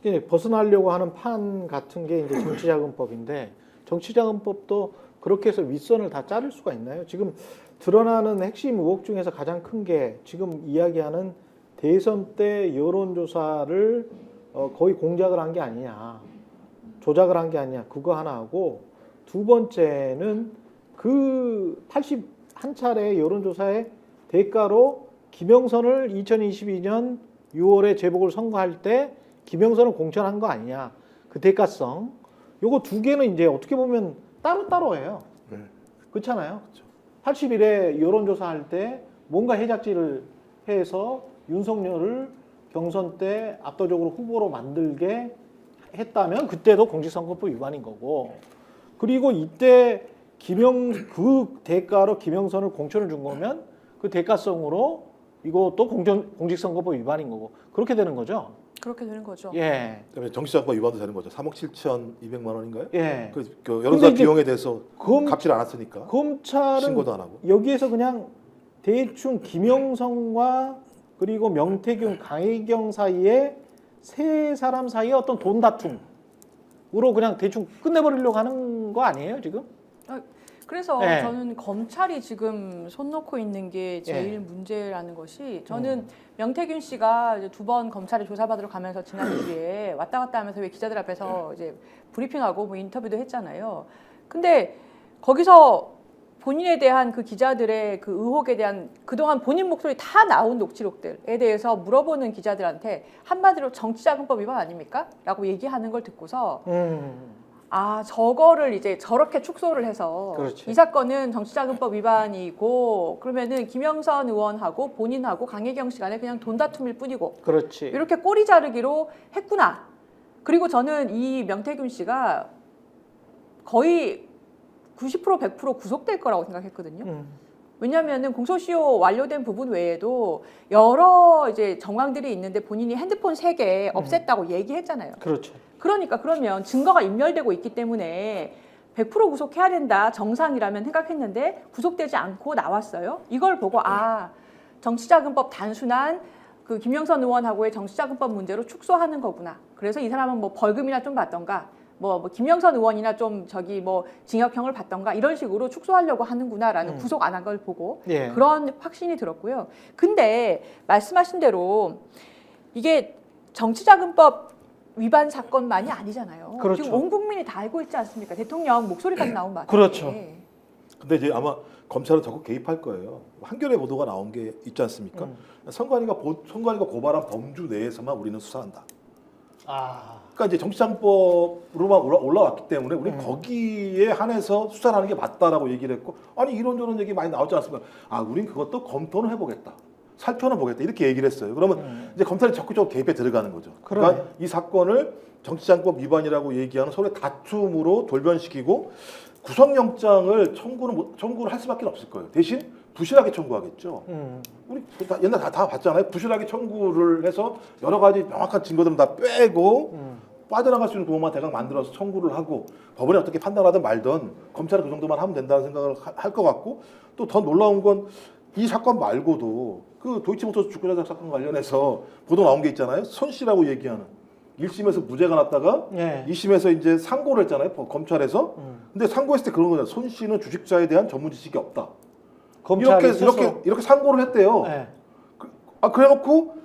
이제 벗어나려고 하는 판 같은 게 이제 정치자금법인데 정치자금법도 그렇게 해서 윗선을 다 자를 수가 있나요? 지금 드러나는 핵심 의혹 중에서 가장 큰 게 지금 이야기하는 대선 때 여론조사를 거의 공작을 한 게 아니냐, 조작을 한 게 아니냐, 그거 하나 하고 두 번째는 그 81차례 여론조사의 대가로 김영선을 2022년 6월에 재보궐 선거할 때 김영선을 공천한 거 아니냐, 그 대가성. 요거 두 개는 이제 어떻게 보면 따로따로예요. 네. 그렇잖아요. 81회 여론조사할 때 뭔가 해작질을 해서 윤석열을 경선 때 압도적으로 후보로 만들게 했다면 그때도 공직선거법 위반인 거고, 그리고 이때 그 대가로 김영선을 공천을 준 거면 그 대가성으로 이것도 공직선거법 위반인 거고, 그렇게 되는 거죠. 그렇게 되는 거죠. 예. 그다음에 정치자금법 위반도 되는 거죠. 3억 7,200만 원인가요? 예. 그 여론조사 이제 비용에 대해서 갚질 않았으니까 검찰은 신고도 안 하고. 여기에서 그냥 대충 김영선과 그리고 명태균, 강혜경 사이에 세 사람 사이에 어떤 돈 다툼으로 그냥 대충 끝내버리려고 하는 거 아니에요 지금? 그래서 네. 저는 검찰이 지금 손 놓고 있는 게 제일 문제라는 것이, 저는 명태균 씨가 이제 2번 검찰에 조사받으러 가면서 지난주에 왔다 갔다 하면서 왜 기자들 앞에서 이제 브리핑하고 뭐 인터뷰도 했잖아요. 근데 거기서 본인에 대한 그 기자들의 그 의혹에 대한 그동안 본인 목소리 다 나온 녹취록들에 대해서 물어보는 기자들한테 한마디로 정치자금법 위반 아닙니까? 라고 얘기하는 걸 듣고서 아, 저거를 이제 저렇게 축소를 해서 그렇지. 이 사건은 정치자금법 위반이고 그러면은 김영선 의원하고 본인하고 강혜경 씨 간에 그냥 돈 다툼일 뿐이고, 그렇지. 이렇게 꼬리 자르기로 했구나. 그리고 저는 이 명태균 씨가 거의 90% 100% 구속될 거라고 생각했거든요. 왜냐하면은 공소시효 완료된 부분 외에도 여러 이제 정황들이 있는데 본인이 핸드폰 3개 없앴다고 얘기했잖아요. 그렇죠. 그러니까 그러면 증거가 인멸되고 있기 때문에 100% 구속해야 된다, 정상이라면 생각했는데 구속되지 않고 나왔어요. 이걸 보고 아, 정치자금법 단순한 그 김영선 의원하고의 정치자금법 문제로 축소하는 거구나. 그래서 이 사람은 뭐 벌금이나 좀 받던가 뭐 김영선 의원이나 좀 저기 뭐 징역형을 받던가 이런 식으로 축소하려고 하는구나라는 구속 안 한 걸 보고 예. 그런 확신이 들었고요. 근데 말씀하신 대로 이게 정치자금법 위반 사건만이 아니잖아요. 그렇죠. 지금 온 국민이 다 알고 있지 않습니까? 대통령 목소리까지 나온 바람에. 그렇죠. 근데 이제 아마 검찰은 적극 개입할 거예요. 한겨레 보도가 나온 게 있지 않습니까? 선관위가 고발한 범주 내에서만 우리는 수사한다. 아, 그러니까 이제 정치자금법으로만 올라왔기 때문에 우리는 거기에 한해서 수사를 하는 게 맞다라고 얘기를 했고, 아니 이런저런 얘기 많이 나오지 않습니까? 아, 우린 그것도 검토는 해보겠다. 살펴는 보겠다. 이렇게 얘기를 했어요. 그러면 이제 검찰이 적극적으로 개입에 들어가는 거죠. 그러니까 이 사건을 정치자금법 위반이라고 얘기하는 서로의 다툼으로 돌변시키고 구속영장을 청구를 할 수밖에 없을 거예요. 대신 부실하게 청구하겠죠. 우리 옛날 다 봤잖아요. 부실하게 청구를 해서 여러 가지 명확한 증거들은 다 빼고 빠져나갈 수 있는 도움만 대강 만들어서 청구를 하고 법원이 어떻게 판단하든 말든 검찰은 그 정도만 하면 된다는 생각을 할 것 같고, 또 더 놀라운 건 이 사건 말고도 그 도이치모터스 주가조작 사건 관련해서 보도 나온 게 있잖아요. 손 씨라고 얘기하는 1심에서 무죄가 났다가 2심에서 이제 상고를 했잖아요. 검찰에서. 근데 상고했을 때 그런 거잖아요. 손 씨는 주식자에 대한 전문 지식이 없다. 이렇게 상고를 했대요. 네. 그래놓고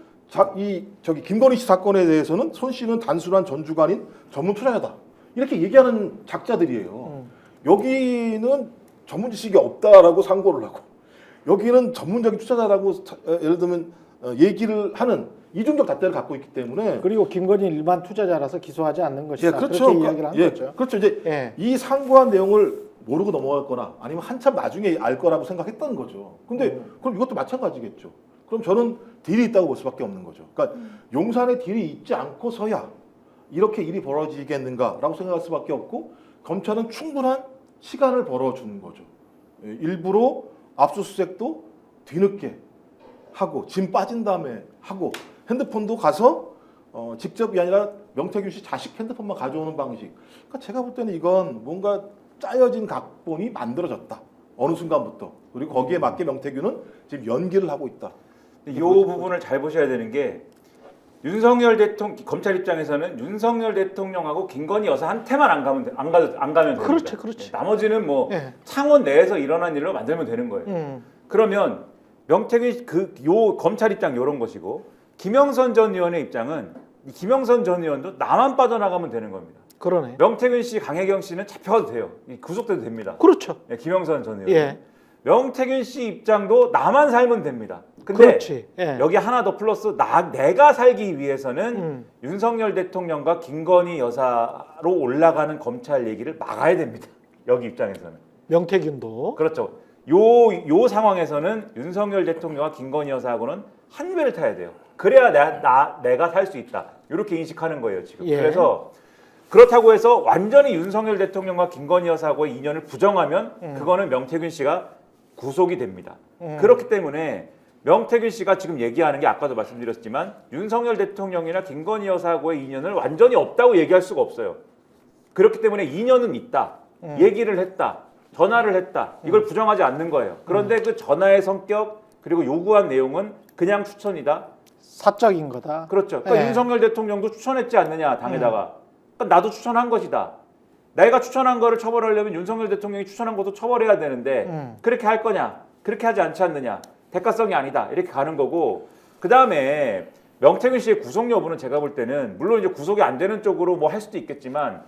김건희 씨 사건에 대해서는 손 씨는 단순한 전주가 아닌 전문 투자자다. 이렇게 얘기하는 작자들이에요. 여기는 전문 지식이 없다라고 상고를 하고, 여기는 전문적인 투자자라고 예를 들면 얘기를 하는 이중적 잣대를 갖고 있기 때문에, 그리고 김건희 일반 투자자라서 기소하지 않는 것이다. 예, 그렇죠. 그렇게 이야기를 한 거죠. 그렇죠. 이제 이 상고한 내용을 모르고 넘어갈 거나 아니면 한참 나중에 알 거라고 생각했던 거죠. 근데 그럼 이것도 마찬가지겠죠. 그럼 저는 딜이 있다고 볼 수밖에 없는 거죠. 그러니까 용산에 딜이 있지 않고서야 이렇게 일이 벌어지겠는가라고 생각할 수밖에 없고, 검찰은 충분한 시간을 벌어주는 거죠. 일부러 압수수색도 뒤늦게 하고 짐 빠진 다음에 하고, 핸드폰도 가서 직접이 아니라 명태균 씨 자식 핸드폰만 가져오는 방식. 그러니까 제가 볼 때는 이건 뭔가 짜여진 각본이 만들어졌다. 어느 순간부터. 그리고 거기에 맞게 명태균은 지금 연기를 하고 있다. 이 부분을 잘 보셔야 되는 게, 윤석열 대통령 검찰 입장에서는 윤석열 대통령하고 김건희 여사한테만 안 가면 됩니다. 그렇지, 그렇지. 나머지는 뭐 예. 창원 내에서 일어난 일로 만들면 되는 거예요. 그러면 명태균 요 검찰 입장 이런 것이고 김영선 전 의원의 입장은 이 김영선 전 의원도 나만 빠져나가면 되는 겁니다. 그러네. 명태균 씨, 강혜경 씨는 잡혀가도 돼요. 구속돼도 됩니다. 그렇죠. 예, 김영선 전 의원. 예. 명태균 씨 입장도 나만 살면 됩니다. 근데 그렇지. 예. 여기 하나 더 플러스 내가 살기 위해서는 윤석열 대통령과 김건희 여사로 올라가는 검찰 얘기를 막아야 됩니다. 여기 입장에서는. 명태균도. 그렇죠. 요 상황에서는 윤석열 대통령과 김건희 여사하고는 한 배를 타야 돼요. 그래야 내가 살 수 있다. 이렇게 인식하는 거예요, 지금. 예. 그래서 그렇다고 해서 완전히 윤석열 대통령과 김건희 여사하고의 인연을 부정하면 그거는 명태균 씨가 구속이 됩니다. 그렇기 때문에 명태균 씨가 지금 얘기하는 게 아까도 말씀드렸지만 윤석열 대통령이나 김건희 여사하고의 인연을 완전히 없다고 얘기할 수가 없어요. 그렇기 때문에 인연은 있다. 얘기를 했다. 전화를 했다. 이걸 부정하지 않는 거예요. 그런데 그 전화의 성격 그리고 요구한 내용은 그냥 추천이다. 사적인 거다. 그렇죠. 그러니까 예. 윤석열 대통령도 추천했지 않느냐 당에다가. 그러니까 나도 추천한 것이다. 내가 추천한 거를 처벌하려면 윤석열 대통령이 추천한 것도 처벌해야 되는데 그렇게 할 거냐? 그렇게 하지 않지 않느냐? 대가성이 아니다. 이렇게 가는 거고 그 다음에 명태균 씨의 구속 여부는 제가 볼 때는 물론 이제 구속이 안 되는 쪽으로 뭐 할 수도 있겠지만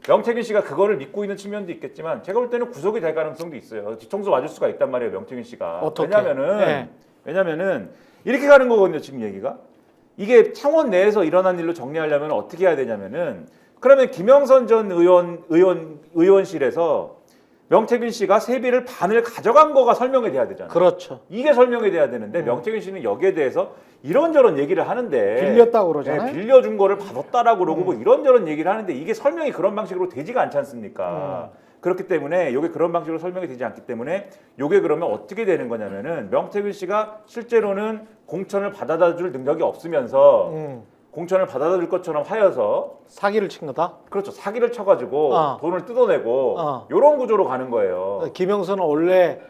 명태균 씨가 그거를 믿고 있는 측면도 있겠지만 제가 볼 때는 구속이 될 가능성도 있어요. 뒤통수 맞을 수가 있단 말이에요. 명태균 씨가. 어떻게? 왜냐면은 이렇게 가는 거거든요. 지금 얘기가. 이게 창원 내에서 일어난 일로 정리하려면 어떻게 해야 되냐면은 그러면 김영선 전 의원실에서 명태균 씨가 세비를 반을 가져간 거가 설명이 돼야 되잖아요. 그렇죠. 이게 설명이 돼야 되는데 명태균 씨는 여기에 대해서 이런저런 얘기를 하는데 빌렸다고 그러잖아요. 네, 빌려준 거를 받았다라고 그러고 뭐 이런저런 얘기를 하는데 이게 설명이 그런 방식으로 되지가 않지 않습니까? 그렇기 때문에 이게 그런 방식으로 설명이 되지 않기 때문에 이게 그러면 어떻게 되는 거냐면은 명태균 씨가 실제로는 공천을 받아다 줄 능력이 없으면서 공천을 받아다 줄 것처럼 하여서 사기를 친 거다. 그렇죠. 사기를 쳐가지고 돈을 뜯어내고 이런 구조로 가는 거예요. 김영선은 원래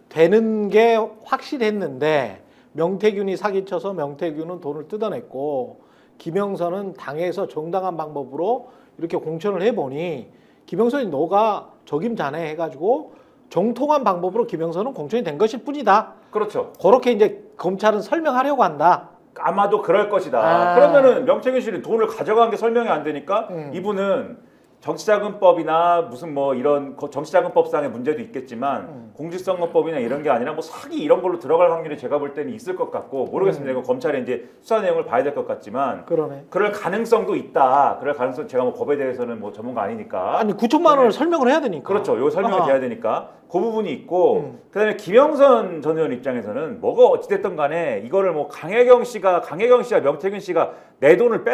되는 게 확실했는데 명태균이 사기쳐서 명태균은 돈을 뜯어냈고 김영선은 당에서 정당한 방법으로 이렇게 공천을 해보니 김영선이 너가 적임자네 해가지고 정통한 방법으로 김영선은 공천이 된 것일 뿐이다. 그렇죠. 그렇게 이제 검찰은 설명하려고 한다. 아마도 그럴 것이다. 그러면은 명태균 씨는 돈을 가져간 게 설명이 안 되니까 이분은 정치자금법이나 무슨 뭐 이런 정치자금법상의 문제도 있겠지만 공직선거법이나 이런 게 아니라 뭐 사기 이런 걸로 들어갈 확률이 제가 볼 때는 있을 것 같고 모르겠습니다. 이건 검찰의 이제 수사 내용을 봐야 될 것 같지만 그러네. 그럴 가능성도 있다. 그럴 가능성 제가 뭐 법에 대해서는 뭐 전문가 아니니까. 아니 9천만 원을 설명을 해야 되니까. 그렇죠. 요 설명이 돼야 되니까 그 부분이 있고 그다음에 김영선 전 의원 입장에서는 뭐가 어찌됐든 간에 이거를 뭐 강혜경 씨가 명태균 씨가 내 돈을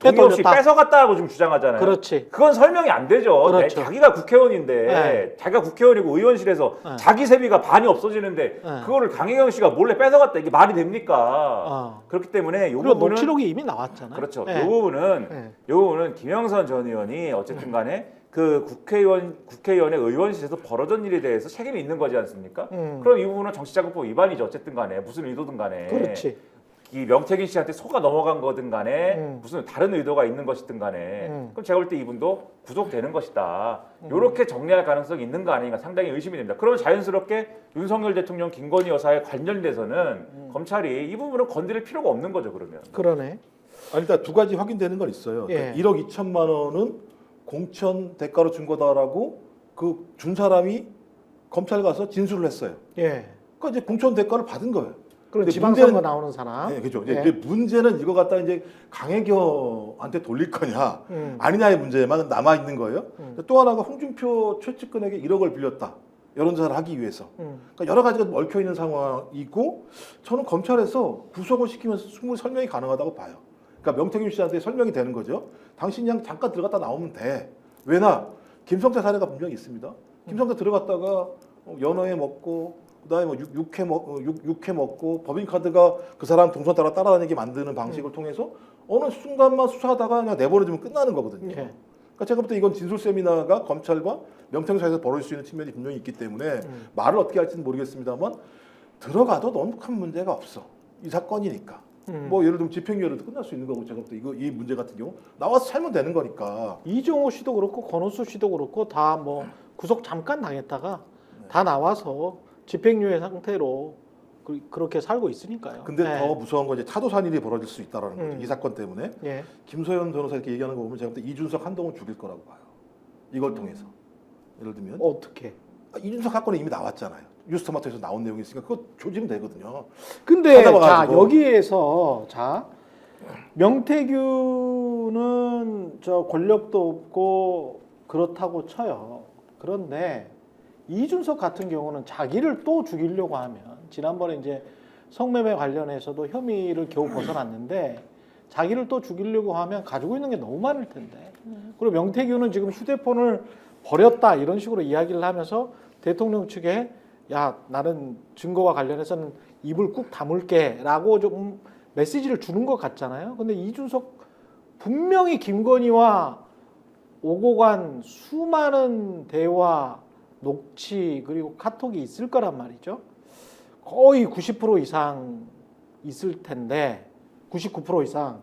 돈이 없이 빼돌렸다. 뺏어갔다고 지금 주장하잖아요. 그렇지. 그건 설명이 안 되죠. 그렇죠. 자기가 국회의원인데 네. 자기가 국회의원이고 의원실에서 네. 자기 세비가 반이 없어지는데 그거를 강혜경 씨가 몰래 뺏어갔다 이게 말이 됩니까? 그렇기 때문에 이 그리고 부분은 녹취록이 이미 나왔잖아요. 그렇죠. 네. 이 부분은 김영선 전 의원이 어쨌든 간에 그 국회의원의 의원실에서 벌어진 일에 대해서 책임이 있는 거지 않습니까? 그럼 이 부분은 정치자금법 위반이죠. 어쨌든 간에 무슨 의도든 간에. 그렇지. 이 명태균 씨한테 속아 넘어간 거든 간에 무슨 다른 의도가 있는 것이든 간에 그럼 제가 볼 때 이분도 구속되는 것이다. 이렇게 정리할 가능성이 있는 거 아닌가 상당히 의심이 됩니다. 그러면 자연스럽게 윤석열 대통령 김건희 여사에 관련돼서는 검찰이 이 부분을 건드릴 필요가 없는 거죠. 그러면. 그러네. 아니, 일단 두 가지 확인되는 건 있어요. 예. 1억 2천만 원은 공천 대가로 준 거다라고 그 준 사람이 검찰 가서 진술을 했어요. 예. 그러니까 이제 공천 대가를 받은 거예요. 그럼 근데 지방선거 문제는- 나오는 사람. 네, 그죠. 예. 이제 문제는 이거 갖다 이제 강혜경한테 돌릴 거냐 아니냐의 문제만 남아 있는 거예요. 또 하나가 홍준표 최측근에게 1억을 빌렸다. 여론조사를 하기 위해서. 그러니까 여러 가지가 얽혀 있는 상황이고 저는 검찰에서 구속을 시키면서 충분히 설명이 가능하다고 봐요. 그러니까 명태균 씨한테 설명이 되는 거죠. 당신이 그냥 잠깐 들어갔다 나오면 돼. 왜나 김성태 사례가 분명히 있습니다. 김성태 들어갔다가 연어회 먹고 그다음에 뭐 육회 먹고 법인카드가 그 사람 동선 따라 따라다니게 만드는 방식을 통해서 어느 순간만 수사하다가 그냥 내보내주면 끝나는 거거든요. 예. 그러니까 제가 볼 때 이건 진술 세미나가 검찰과 명태균 사이에서 벌어질 수 있는 측면이 분명히 있기 때문에 말을 어떻게 할지는 모르겠습니다만 들어가도 너무 큰 문제가 없어. 이 사건이니까. 뭐 예를 들면 집행유예로도 끝날 수 있는 거고 제가 볼 때 이 문제 같은 경우 나와서 살면 되는 거니까. 이정호 씨도 그렇고 권오수 씨도 그렇고 다 뭐 구속 잠깐 당했다가 다 나와서 집행유예 상태로 그렇게 살고 있으니까요. 근데 네. 더 무서운 건 이제 차도산 일이 벌어질 수 있다라는 거죠. 음. 이 사건 때문에. 예. 김소연 변호사 이렇게 얘기하는 거 보면 제가 볼 때 이준석 한동훈 죽일 거라고 봐요. 이걸 통해서. 예를 들면 어떻게? 이준석 사건이 이미 나왔잖아요. 뉴스토마토에서 나온 내용이 있으니까 그거 조지면 되거든요. 근데 자 찾아봐가지고. 여기에서 자 명태균은 저 권력도 없고 그렇다고 쳐요. 그런데 이준석 같은 경우는 자기를 또 죽이려고 하면 지난번에 이제 성매매 관련해서도 혐의를 겨우 벗어났는데 자기를 또 죽이려고 하면 가지고 있는 게 너무 많을 텐데. 그리고 명태균은 지금 휴대폰을 버렸다 이런 식으로 이야기를 하면서 대통령 측에 야 나는 증거와 관련해서는 입을 꾹 다물게라고 좀 메시지를 주는 것 같잖아요. 근데 이준석 분명히 김건희와 오고 간 수많은 대화, 녹취 그리고 카톡이 있을 거란 말이죠. 거의 90% 이상 있을 텐데 99% 이상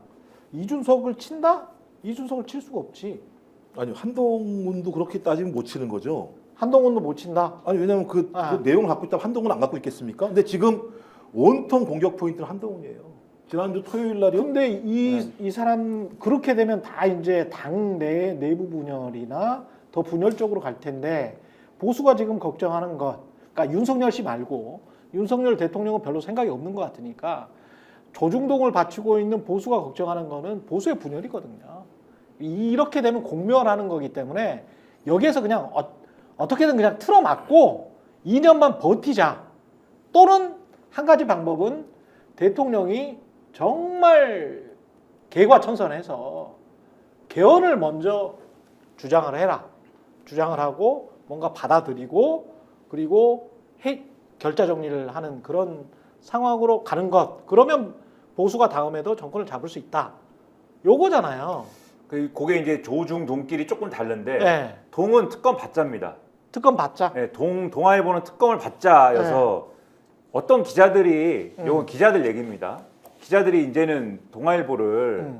이준석을 친다? 이준석을 칠 수가 없지. 아니 한동훈도 그렇게 따지면 못 치는 거죠. 한동훈도 못 친다. 아니 왜냐면 그 내용을 갖고 있다면 한동훈은 안 갖고 있겠습니까? 근데 지금 온통 공격 포인트는 한동훈이에요. 지난주 토요일 날이요. 근데 이 사람 그렇게 되면 다 이제 당 내 내부 분열이나 더 분열적으로 갈 텐데 보수가 지금 걱정하는 것, 그러니까 윤석열 씨 말고 윤석열 대통령은 별로 생각이 없는 것 같으니까 조중동을 바치고 있는 보수가 걱정하는 거는 보수의 분열이거든요. 이렇게 되면 공멸하는 거기 때문에 여기에서 그냥 어떻게든 그냥 틀어막고 2년만 버티자. 또는 한 가지 방법은 대통령이 정말 개과천선해서 개헌을 먼저 주장을 해라. 주장을 하고 뭔가 받아들이고 그리고 결자 정리를 하는 그런 상황으로 가는 것. 그러면 보수가 다음에도 정권을 잡을 수 있다. 요거잖아요. 그게 이제 조중 동끼리 조금 다른데 네. 동은 특검 받자입니다. 특검 받자. 네, 동아일보는 특검을 받자여서 어떤 기자들이 이건 기자들 얘기입니다. 기자들이 이제는 동아일보를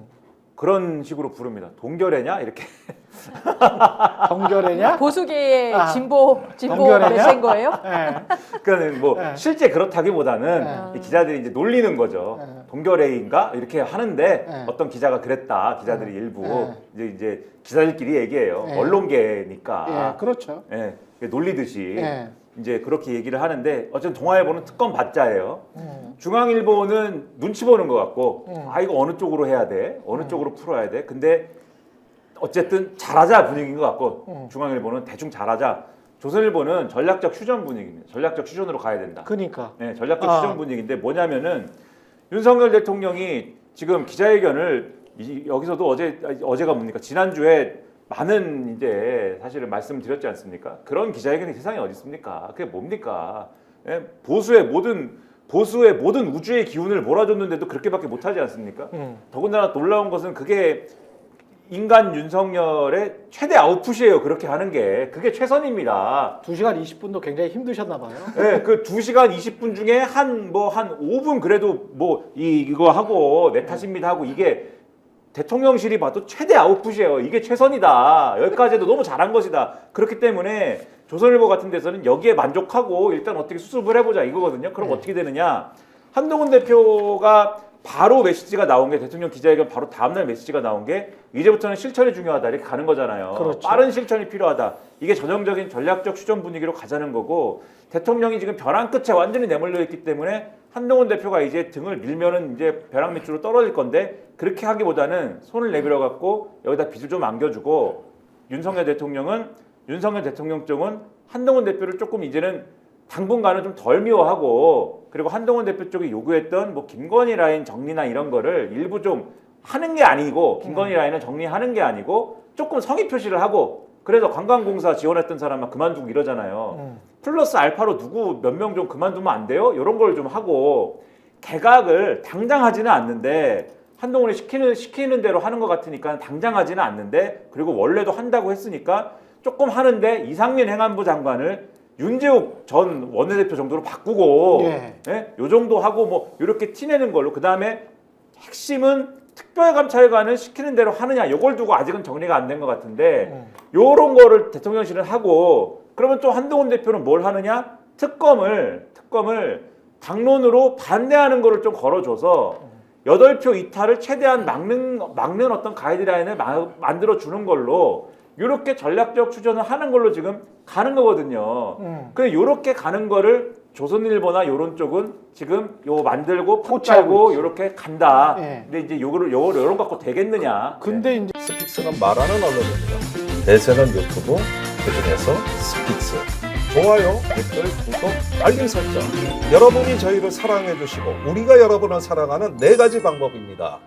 그런 식으로 부릅니다. 동결해냐 이렇게. 정결해냐? 보수계의 아, 진보 정결하냐? 매체인 거예요? 네. 그러니까 뭐 네. 실제 그렇다기보다는 이 기자들이 이제 놀리는 거죠. 네. 동결회의인가 이렇게 하는데 네. 어떤 기자가 그랬다. 기자들이 일부 네. 이제 기자들끼리 얘기해요. 네. 언론계니까. 예, 그렇죠. 예, 놀리듯이 예. 이제 그렇게 얘기를 하는데 어쨌든 동아일보는 특검 받자예요. 중앙일보는 눈치 보는 것 같고 아 이거 어느 쪽으로 해야 돼? 어느 쪽으로 풀어야 돼? 근데 어쨌든 잘하자 분위기인 것 같고 중앙일보는 대충 잘하자. 조선일보는 전략적 휴전 분위기입니다. 전략적 휴전으로 가야 된다. 그러니까. 네, 전략적 휴전 분위기인데 뭐냐면은 윤석열 대통령이 지금 기자회견을 여기서도 어제가 뭡니까? 지난주에 많은 이제 사실은 말씀을 드렸지 않습니까? 그런 기자회견이 세상에 어디 있습니까? 그게 뭡니까? 예? 보수의 모든 우주의 기운을 몰아줬는데도 그렇게밖에 못하지 않습니까? 더군다나 놀라운 것은 그게 인간 윤석열의 최대 아웃풋이에요. 그렇게 하는 게 그게 최선입니다. 2시간 20분도 굉장히 힘드셨나 봐요. 네, 그 2시간 20분 중에 한 5분 그래도 뭐 이거 하고 내 탓입니다 하고 이게 대통령실이 봐도 최대 아웃풋이에요. 이게 최선이다. 여기까지 해도 너무 잘한 것이다. 그렇기 때문에 조선일보 같은 데서는 여기에 만족하고 일단 어떻게 수습을 해보자 이거거든요. 그럼 어떻게 되느냐. 한동훈 대표가 바로 메시지가 나온 게 대통령 기자회견 바로 다음날 메시지가 나온 게 이제부터는 실천이 중요하다 이렇게 가는 거잖아요. 그렇죠. 빠른 실천이 필요하다. 이게 전형적인 전략적 휴전 분위기로 가자는 거고 대통령이 지금 벼랑 끝에 완전히 내몰려 있기 때문에 한동훈 대표가 이제 등을 밀면은 이제 벼랑 밑으로 떨어질 건데 그렇게 하기보다는 손을 내밀어 갖고 여기다 빚을 좀 안겨주고 윤석열 대통령 쪽은 한동훈 대표를 조금 이제는 당분간은 좀 덜 미워하고 그리고 한동훈 대표 쪽이 요구했던 뭐 김건희 라인 정리나 이런 거를 일부 좀 하는 게 아니고 김건희 라인을 정리하는 게 아니고 조금 성의 표시를 하고 그래서 관광공사 지원했던 사람만 그만두고 이러잖아요. 플러스 알파로 누구 몇 명 좀 그만두면 안 돼요? 이런 걸 좀 하고 개각을 당장 하지는 않는데 한동훈이 시키는 대로 하는 것 같으니까 당장 하지는 않는데 그리고 원래도 한다고 했으니까 조금 하는데 이상민 행안부 장관을 윤재욱 전 원내대표 정도로 바꾸고 예. 예? 요 정도 하고 뭐 이렇게 티내는 걸로 그 다음에 핵심은 특별감찰관은 시키는 대로 하느냐 이걸 두고 아직은 정리가 안 된 것 같은데 요런 거를 대통령실은 하고 그러면 또 한동훈 대표는 뭘 하느냐 특검을 당론으로 반대하는 거를 좀 걸어줘서 8표 이탈을 최대한 막는 어떤 가이드라인을 만들어 주는 걸로 이렇게 전략적 추전을 하는 걸로 지금 가는 거거든요. 근데 이렇게 가는 거를 조선일보나 이런 쪽은 지금 요 만들고 포착하고 이렇게 간다. 예. 근데 이제 요런 거 갖고 되겠느냐? 근데 이제 스픽스는 말하는 언론입니다. 대세는 유튜브, 그중에서 스픽스. 좋아요, 댓글, 구독, 알림 설정. 여러분이 저희를 사랑해 주시고 우리가 여러분을 사랑하는 4가지 방법입니다.